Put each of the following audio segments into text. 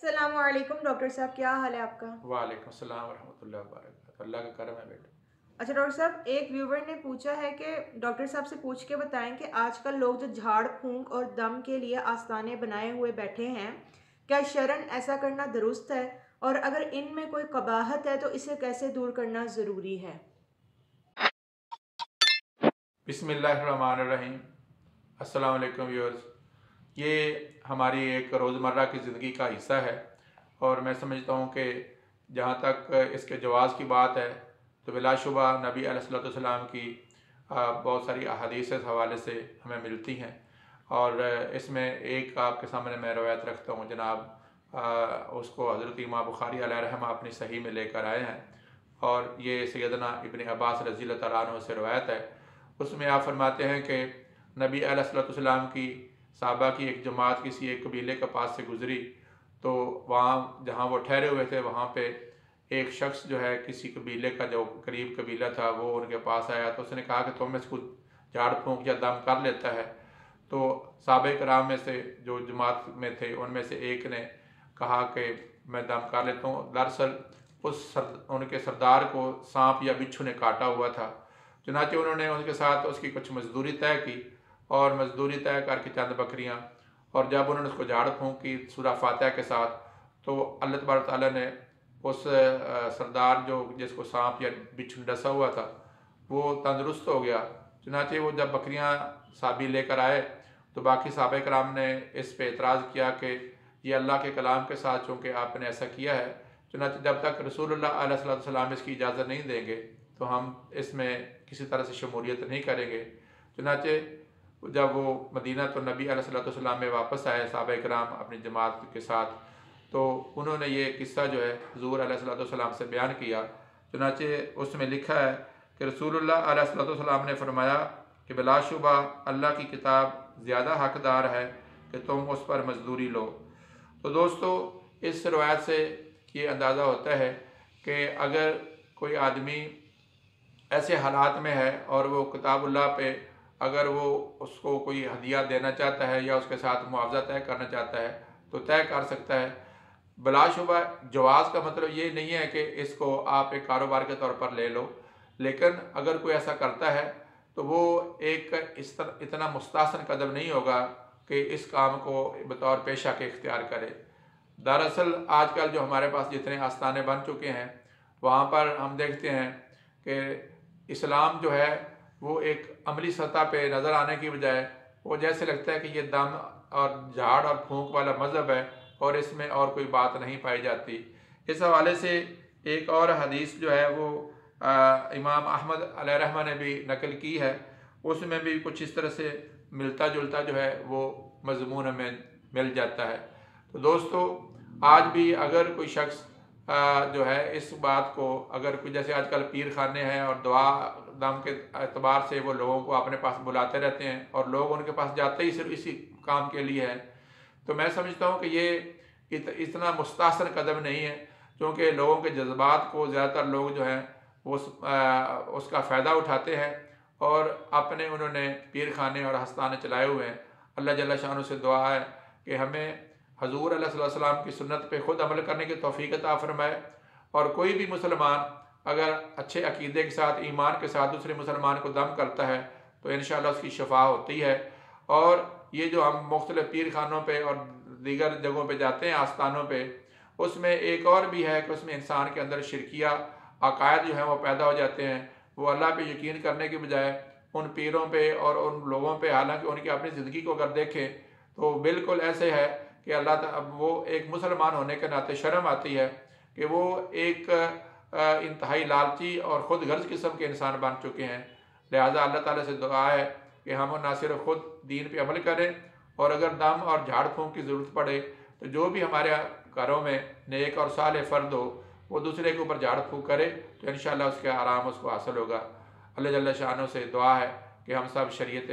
अस्सलामुअलैकुम डॉक्टर साहब, क्या हाल है आपका? वालेकुम सलाम वरहमतुल्लाहि वबरकातुहू। अल्लाह का करम है बेटा। अच्छा डॉक्टर साहब, एक व्यूवर ने पूछा है कि डॉक्टर साहब से पूछ के बताएं कि आजकल लोग जो झाड़ फूंक और दम के लिए आस्ताने बनाए हुए बैठे हैं, क्या शरन ऐसा करना दुरुस्त है? और अगर इनमें कोई कबाहत है तो इसे कैसे दूर करना ज़रूरी है? बिस्मिल्लाहिर्रहमानिर्रहीम। अस्सलाम वालेकुम व्यूअर्स। ये हमारी एक रोज़मर्रा की ज़िंदगी का हिस्सा है और मैं समझता हूँ कि जहाँ तक इसके जवाज़ की बात है तो बिलाशुबा नबी अलैहिस्सलाम की बहुत सारी अहादीस इस हवाले से हमें मिलती हैं। और इसमें एक आपके सामने मैं रवायत रखता हूँ जनाब, उसको हज़रत इमाम बुखारी अलैहिर्रहमा अपनी सही में लेकर आए हैं और ये सैयदना इब्न अब्बास रज़ी अल्लाह तआला अन्हु से रवायत है। उसमें आप फरमाते हैं कि नबी अलैहिस्सलाम की साहबा की एक जमात किसी एक कबीले के पास से गुज़री तो वहाँ जहाँ वो ठहरे हुए थे वहाँ पे एक शख्स जो है किसी कबीले का जो करीब कबीला था वो उनके पास आया तो उसने कहा कि तुम इसको झाड़ फूँक या दम कर लेता है। तो साहबे कराम में से जो जमात में थे उनमें से एक ने कहा कि मैं दम कर लेता हूँ। दरअसल उनके सरदार को सांप या बिच्छू ने काटा हुआ था। चुनांचे उन्होंने उसके साथ उसकी कुछ मजदूरी तय की और मजदूरी तय करके चंद बकरियाँ, और जब उन्होंने उसको झाड़ फूँक की सूरह फातिहा के साथ तो अल्लाह तबारक ताला ने उस सरदार जो जिसको सांप या बिच्छू ने डसा हुआ था वो तंदुरुस्त हो गया। चुनांचे वो जब बकरियाँ साबी लेकर आए तो बाकी सहाबा कराम ने इस पे एतराज़ किया कि ये अल्लाह के कलाम के साथ चूँकि आपने ऐसा किया है, चुनांचे जब तक रसूलुल्लाह अलैहिस्सलाम इसकी इजाज़त नहीं देंगे तो हम इसमें किसी तरह से शमूलियत नहीं करेंगे। चुनांचे जब वो मदीना तो नबी अलैहिस्सलाम में वापस आए सहाबा कराम अपनी जमात के साथ, तो उन्होंने ये किस्सा जो है हुज़ूर अलैहिस्सलाम से बयान किया। चुनांचे उसमें लिखा है कि रसूलुल्लाह अलैहिस्सलाम ने फरमाया कि बिलाशुबा अल्लाह की किताब ज़्यादा हकदार है कि तुम उस पर मजदूरी लो। तो दोस्तों, इस रवायत से ये अंदाज़ा होता है कि अगर कोई आदमी ऐसे हालात में है और वो किताबुल्लाह पे अगर वो उसको कोई हदिया देना चाहता है या उसके साथ मुआवजा तय करना चाहता है तो तय कर सकता है। बिलाशुबा जवाज़ का मतलब ये नहीं है कि इसको आप एक कारोबार के तौर पर ले लो, लेकिन अगर कोई ऐसा करता है तो वो एक इतना मुस्तहसन कदम नहीं होगा कि इस काम को बतौर पेशा के इख्तियार करे। दरअसल आजकल जो हमारे पास जितने आस्थाने बन चुके हैं वहाँ पर हम देखते हैं कि इस्लाम जो है वो एक अमली सतह पे नज़र आने की बजाय वो जैसे लगता है कि ये दम और झाड़ और फूंक वाला मज़हब है और इसमें और कोई बात नहीं पाई जाती। इस हवाले से एक और हदीस जो है वो इमाम अहमद अलैहिर्रहमा ने भी नकल की है। उसमें भी कुछ इस तरह से मिलता जुलता जो है वो मज़मून हमें मिल जाता है। तो दोस्तों, आज भी अगर कोई शख्स जो है इस बात को, अगर कोई जैसे आजकल पीर खाने हैं और दुआ दम के एतबार से वो लोगों को अपने पास बुलाते रहते हैं और लोग उनके पास जाते ही सिर्फ इसी काम के लिए है, तो मैं समझता हूँ कि ये इतना मुस्तहसन कदम नहीं है, क्योंकि लोगों के जज्बात को ज़्यादातर लोग जो हैं वो उसका फ़ायदा उठाते हैं और अपने उन्होंने पीर खाने और हस्ताने चलाए हुए हैं। अल्लाह जल्ल शान से दुआ है कि हमें हजूर अलैहिस्सलाम की सुन्नत पे ख़ुद अमल करने की तौफ़ीक़ अता फ़रमाए। और कोई भी मुसलमान अगर अच्छे अक़ीदे के साथ, ईमान के साथ दूसरे मुसलमान को दम करता है तो इंशाअल्लाह उसकी शफ़ा होती है। और ये जो हम मुख्तलिफ़ पीर खानों पर और दीगर जगहों पर जाते हैं आस्थानों पर, उसमें एक और भी है कि उसमें इंसान के अंदर शिरकिया अकायद जो हैं वो पैदा हो जाते हैं। वो अल्लाह पे यकीन करने के बजाय उन पीरों पे और उन लोगों पे, हालांकि उनकी अपनी ज़िंदगी को अगर देखें तो बिल्कुल ऐसे है कि अब वो एक मुसलमान होने के नाते शर्म आती है कि वो एक इंतहाई लालची और ख़ुद गर्ज किस्म के इंसान बन चुके हैं। लिहाजा अल्लाह ताला से दुआ है कि हम ना सिर्फ ख़ुद दीन पे अमल करें और अगर दम और झाड़ फूँक की ज़रूरत पड़े तो जो भी हमारे घरों में नेक और साले फ़र्द हो वो दूसरे के ऊपर झाड़ फूँक करे तो इंशाअल्लाह उसके आराम उसको हासिल होगा। अल्लाह जल्ल शानो से दुआ है कि हम सब शरीयत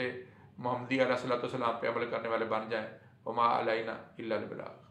मोहम्मदी अलैहिस्सलातु वस्सलाम पे अमल करने वाले बन जाएँ। वमा अलैना इल्लल बलाग।